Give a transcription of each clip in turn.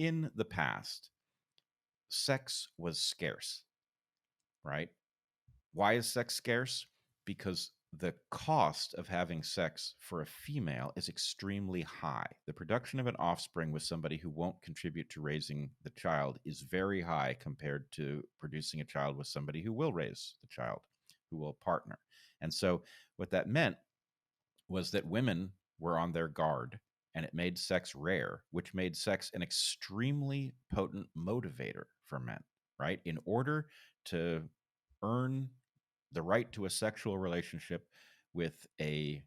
in the past, sex was scarce, right? Why is sex scarce? Because the cost of having sex for a female is extremely high. The production of an offspring with somebody who won't contribute to raising the child is very high compared to producing a child with somebody who will raise the child, who will partner. And so what that meant was that women were on their guard, and it made sex rare, which made sex an extremely potent motivator for men, right? In order to earn the right to a sexual relationship with a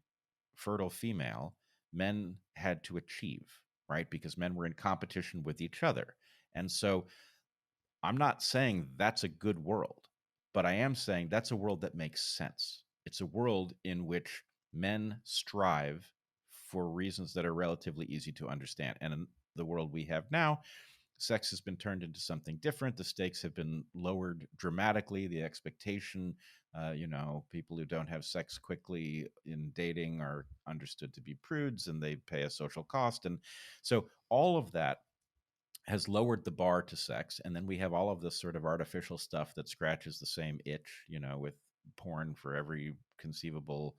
fertile female, men had to achieve, right? Because men were in competition with each other. And so I'm not saying that's a good world, but I am saying that's a world that makes sense. It's a world in which men strive for reasons that are relatively easy to understand. And in the world we have now, sex has been turned into something different. The stakes have been lowered dramatically. The expectation, people who don't have sex quickly in dating are understood to be prudes and they pay a social cost. And so all of that has lowered the bar to sex. And then we have all of this sort of artificial stuff that scratches the same itch, with porn for every conceivable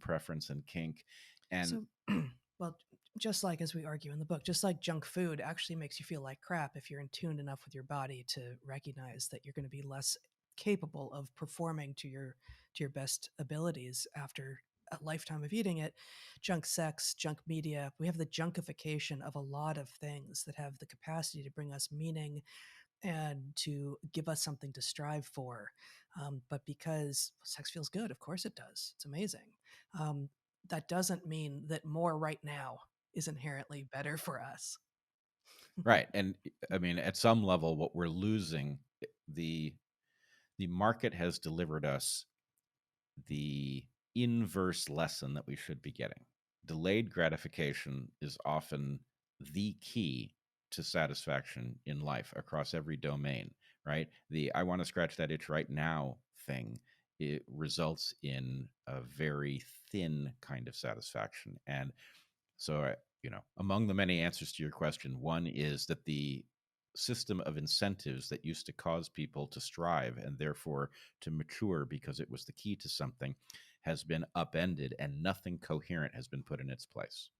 preference and kink. And So, well, just like as we argue in the book, just like junk food actually makes you feel like crap if you're in tune enough with your body to recognize that you're going to be less capable of performing to your best abilities after a lifetime of eating it. Junk sex, junk media, we have the junkification of a lot of things that have the capacity to bring us meaning and to give us something to strive for. But because sex feels good, of course it does. It's amazing. Um, that doesn't mean that more right now is inherently better for us. right. And I mean, at some level, what we're losing, the the market has delivered us the inverse lesson that we should be getting. Delayed gratification is often the key to satisfaction in life across every domain, right? The I want to scratch that itch right now thing, it results in a very thin kind of satisfaction. And so, among the many answers to your question, one is that the system of incentives that used to cause people to strive and therefore to mature because it was the key to something has been upended and nothing coherent has been put in its place.